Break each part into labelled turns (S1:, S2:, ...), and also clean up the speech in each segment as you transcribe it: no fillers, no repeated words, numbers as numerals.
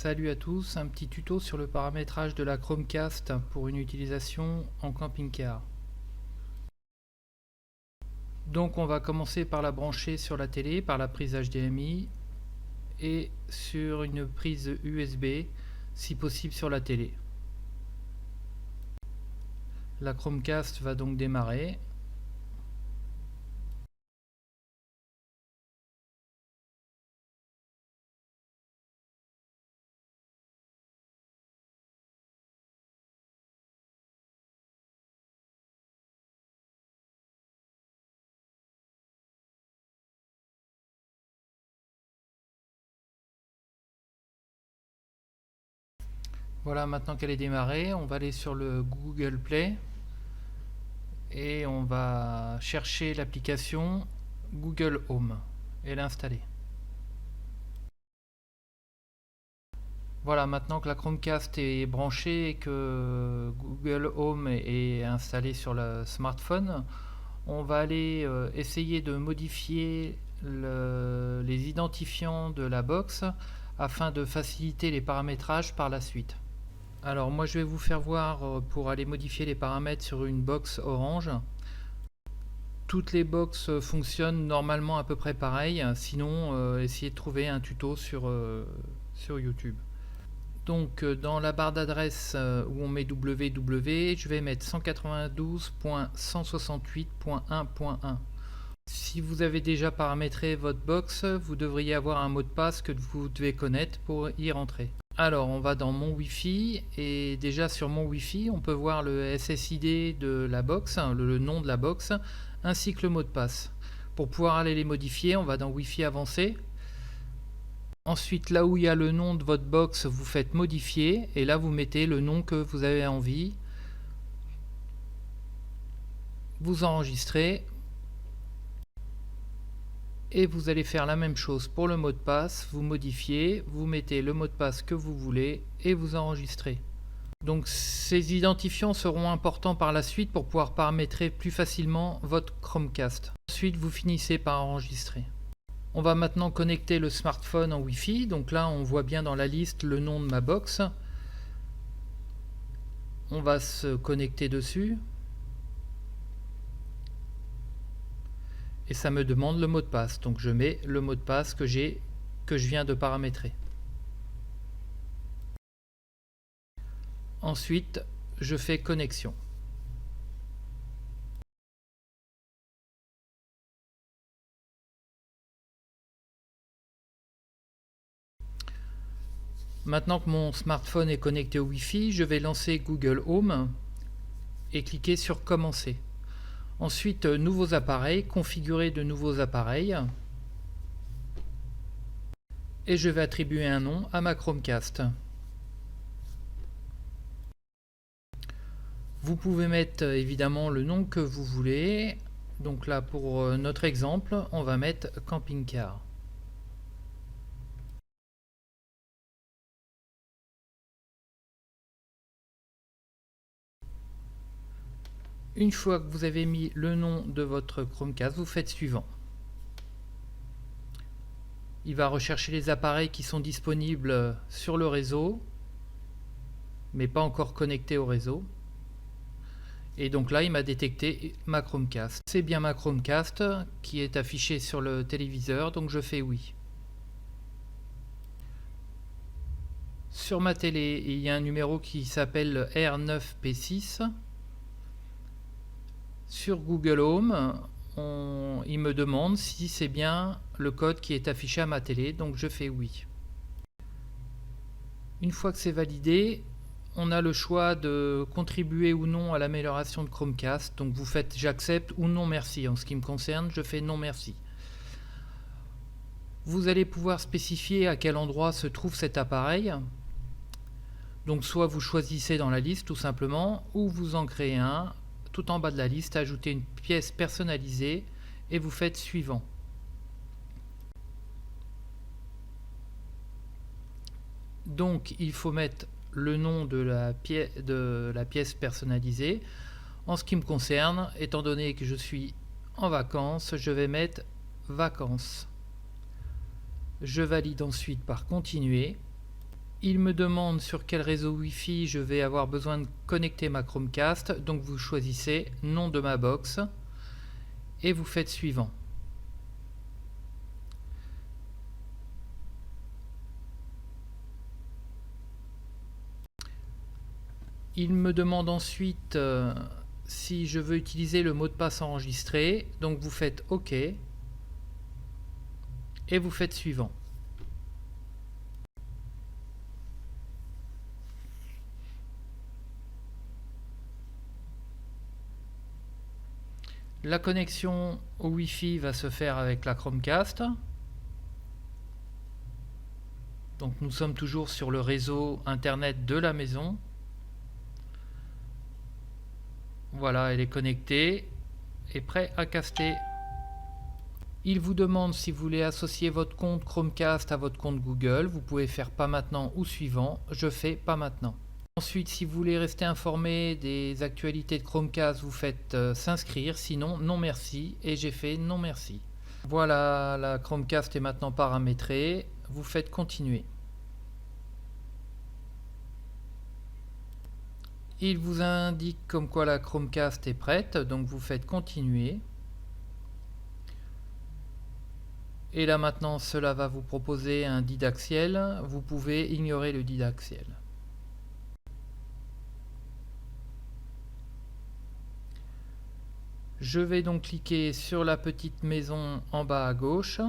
S1: Salut à tous, un petit tuto sur le paramétrage de la Chromecast pour une utilisation en camping-car. Donc on va commencer par la brancher sur la télé par la prise HDMI et sur une prise USB, si possible sur la télé. La Chromecast va donc démarrer. Voilà, maintenant qu'elle est démarrée, on va aller sur le Google Play et on va chercher l'application Google Home et l'installer. Voilà, maintenant que la Chromecast est branchée et que Google Home est installé sur le smartphone, on va aller essayer de modifier les identifiants de la box afin de faciliter les paramétrages par la suite. Alors moi je vais vous faire voir pour aller modifier les paramètres sur une box Orange. Toutes les box fonctionnent normalement à peu près pareil, sinon essayez de trouver un tuto sur YouTube. Donc dans la barre d'adresse où on met www, je vais mettre 192.168.1.1. Si vous avez déjà paramétré votre box, vous devriez avoir un mot de passe que vous devez connaître pour y rentrer. Alors on va dans mon Wi-Fi et déjà sur mon Wi-Fi on peut voir le SSID de la box, le nom de la box, ainsi que le mot de passe. Pour pouvoir aller les modifier, on va dans Wi-Fi avancé. Ensuite, là où il y a le nom de votre box, vous faites modifier et là vous mettez le nom que vous avez envie. Vous enregistrez et vous allez faire la même chose pour le mot de passe. Vous modifiez, vous mettez le mot de passe que vous voulez et vous enregistrez. Donc ces identifiants seront importants par la suite pour pouvoir paramétrer plus facilement votre Chromecast. Ensuite, vous finissez par enregistrer. On va maintenant connecter le smartphone en Wi-Fi. Donc là, on voit bien dans la liste le nom de ma box. On va se connecter dessus. Et ça me demande le mot de passe. Donc je mets le mot de passe que je viens de paramétrer. Ensuite, je fais connexion. Maintenant que mon smartphone est connecté au Wi-Fi, je vais lancer Google Home et cliquer sur Commencer. Ensuite, nouveaux appareils, configurer de nouveaux appareils. Et je vais attribuer un nom à ma Chromecast. Vous pouvez mettre évidemment le nom que vous voulez. Donc là, pour notre exemple, on va mettre camping-car. Une fois que vous avez mis le nom de votre Chromecast, vous faites suivant. Il va rechercher les appareils qui sont disponibles sur le réseau, mais pas encore connectés au réseau. Et donc là, il m'a détecté ma Chromecast. C'est bien ma Chromecast qui est affichée sur le téléviseur, donc je fais oui. Sur ma télé, il y a un numéro qui s'appelle R9P6. Sur Google Home, il me demande si c'est bien le code qui est affiché à ma télé, donc je fais oui. Une fois que c'est validé, on a le choix de contribuer ou non à l'amélioration de Chromecast, donc vous faites j'accepte ou non merci. En ce qui me concerne, je fais non merci. Vous allez pouvoir spécifier à quel endroit se trouve cet appareil. Donc soit vous choisissez dans la liste tout simplement, ou vous en créez un. Tout en bas de la liste, ajoutez une pièce personnalisée et vous faites suivant. Donc il faut mettre le nom de la pièce personnalisée. En ce qui me concerne, étant donné que je suis en vacances, je vais mettre vacances. Je valide ensuite par continuer. Il me demande sur quel réseau Wi-Fi je vais avoir besoin de connecter ma Chromecast, donc vous choisissez nom de ma box et vous faites suivant. Il me demande ensuite si je veux utiliser le mot de passe enregistré, donc vous faites OK et vous faites suivant. La connexion au Wi-Fi va se faire avec la Chromecast. Donc nous sommes toujours sur le réseau internet de la maison. Voilà, elle est connectée et prête à caster. Il vous demande si vous voulez associer votre compte Chromecast à votre compte Google. Vous pouvez faire pas maintenant ou suivant. Je fais pas maintenant. Ensuite, si vous voulez rester informé des actualités de Chromecast, vous faites s'inscrire. Sinon, non merci. Et j'ai fait non merci. Voilà, la Chromecast est maintenant paramétrée. Vous faites continuer. Il vous indique comme quoi la Chromecast est prête, donc vous faites continuer. Et là maintenant, cela va vous proposer un didaxiel. Vous pouvez ignorer le didaxiel. Je vais donc cliquer sur la petite maison en bas à gauche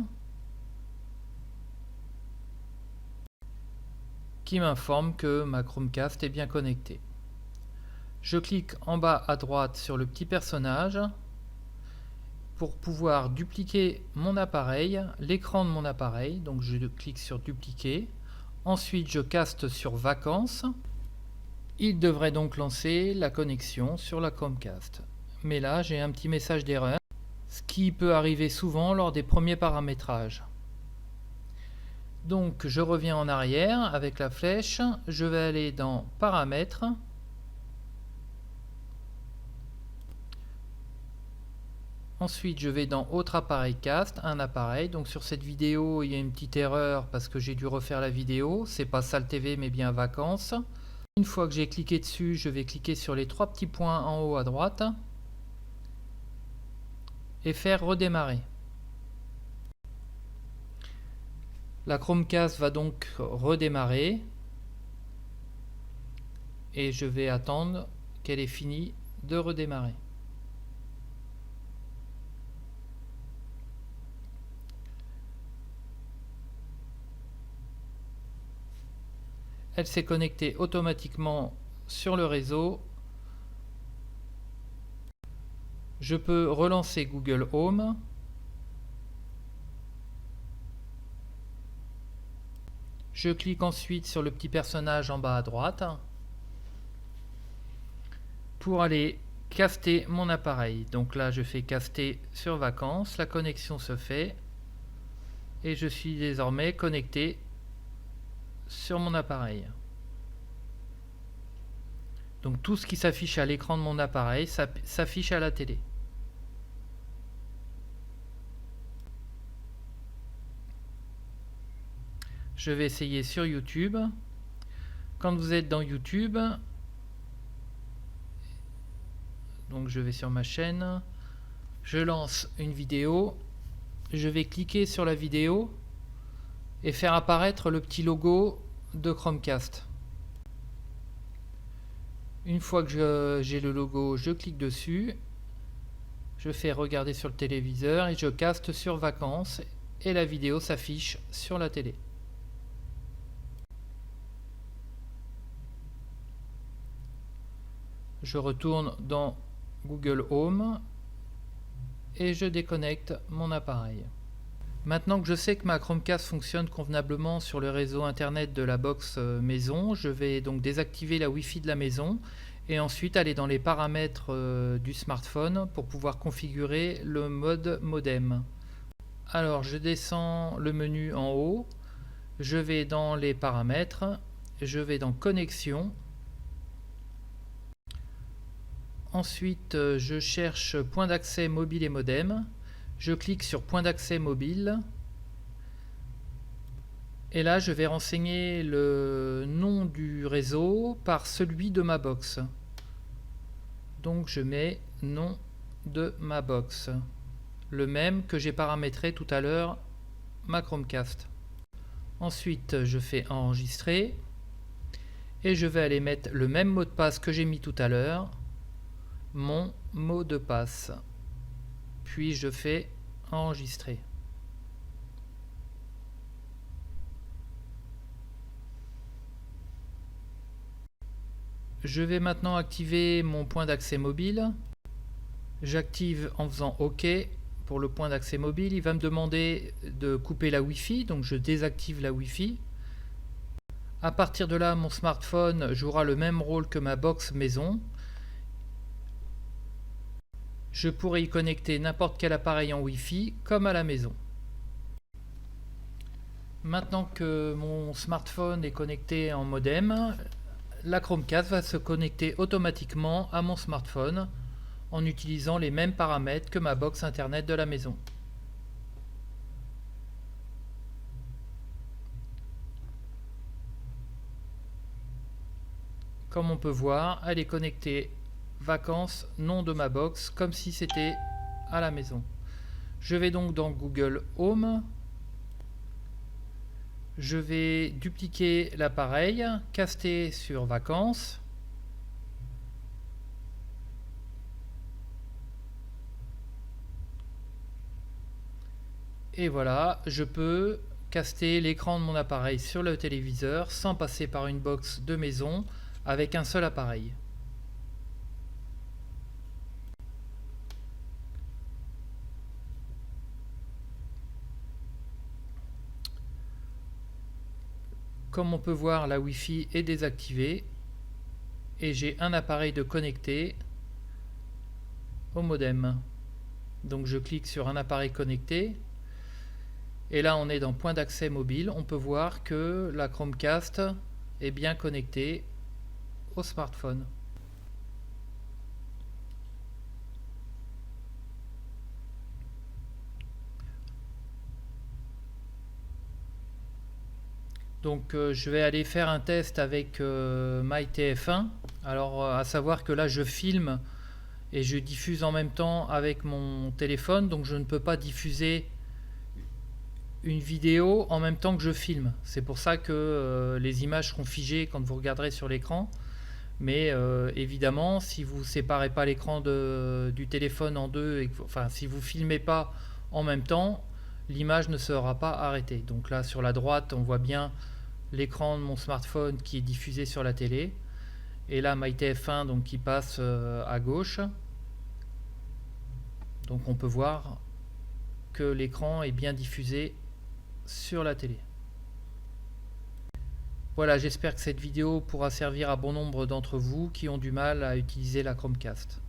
S1: qui m'informe que ma Chromecast est bien connectée. Je clique en bas à droite sur le petit personnage pour pouvoir dupliquer mon appareil, l'écran de mon appareil. Donc je clique sur dupliquer. Ensuite je caste sur vacances. Il devrait donc lancer la connexion sur la Chromecast. Mais là j'ai un petit message d'erreur, ce qui peut arriver souvent lors des premiers paramétrages. Donc je reviens en arrière avec la flèche, je vais aller dans paramètres. Ensuite, je vais dans autre appareil cast, un appareil. Donc sur cette vidéo, il y a une petite erreur parce que j'ai dû refaire la vidéo. C'est pas Salle TV mais bien vacances. Une fois que j'ai cliqué dessus, je vais cliquer sur les trois petits points en haut à droite et faire redémarrer. La Chromecast va donc redémarrer et je vais attendre qu'elle ait fini de redémarrer. Elle s'est connectée automatiquement sur le réseau. Je peux relancer Google Home. Je clique ensuite sur le petit personnage en bas à droite pour aller caster mon appareil. Donc là, je fais caster sur vacances. La connexion se fait et je suis désormais connecté sur mon appareil. Donc tout ce qui s'affiche à l'écran de mon appareil s'affiche à la télé. Je vais essayer sur YouTube. Quand vous êtes dans YouTube, donc je vais sur ma chaîne, je lance une vidéo, je vais cliquer sur la vidéo et faire apparaître le petit logo de Chromecast. Une fois que j'ai le logo, je clique dessus, je fais regarder sur le téléviseur et je caste sur vacances et la vidéo s'affiche sur la télé. Je retourne dans Google Home et je déconnecte mon appareil. Maintenant que je sais que ma Chromecast fonctionne convenablement sur le réseau internet de la box maison, je vais donc désactiver la Wi-Fi de la maison et ensuite aller dans les paramètres du smartphone pour pouvoir configurer le mode modem. Alors je descends le menu en haut, je vais dans les paramètres, je vais dans connexion. Ensuite je cherche point d'accès mobile et modem. Je clique sur point d'accès mobile Et là, je vais renseigner le nom du réseau par celui de ma box. Donc je mets nom de ma box, le même que j'ai paramétré tout à l'heure ma Chromecast. Ensuite, je fais enregistrer et je vais aller mettre le même mot de passe que j'ai mis tout à l'heure, mon mot de passe. Puis je fais enregistrer. Je vais maintenant activer mon point d'accès mobile. J'active en faisant OK pour le point d'accès mobile. Il va me demander de couper la Wi-Fi, donc je désactive la Wi-Fi. À partir de là, mon smartphone jouera le même rôle que ma box maison. Je pourrai y connecter n'importe quel appareil en Wi-Fi comme à la maison. Maintenant que mon smartphone est connecté en modem, la Chromecast va se connecter automatiquement à mon smartphone en utilisant les mêmes paramètres que ma box internet de la maison. Comme on peut voir, elle est connectée vacances, nom de ma box, comme si c'était à la maison. Je vais donc dans Google Home. Je vais dupliquer l'appareil, caster sur vacances. Et voilà, je peux caster l'écran de mon appareil sur le téléviseur sans passer par une box de maison avec un seul appareil. Comme on peut voir, la Wi-Fi est désactivée et j'ai un appareil de connecté au modem. Donc je clique sur un appareil connecté et là on est dans point d'accès mobile. On peut voir que la Chromecast est bien connectée au smartphone. Donc je vais aller faire un test avec MyTF1. Alors à savoir que là je filme et je diffuse en même temps avec mon téléphone, donc je ne peux pas diffuser une vidéo en même temps que je filme. C'est pour ça que les images seront figées quand vous regarderez sur l'écran. Mais évidemment, si vous séparez pas l'écran du téléphone en deux, et enfin si vous filmez pas en même temps, l'image ne sera pas arrêtée. Donc là sur la droite, on voit bien l'écran de mon smartphone qui est diffusé sur la télé. Et là MyTF1 donc qui passe à gauche. Donc on peut voir que l'écran est bien diffusé sur la télé. Voilà, j'espère que cette vidéo pourra servir à bon nombre d'entre vous qui ont du mal à utiliser la Chromecast.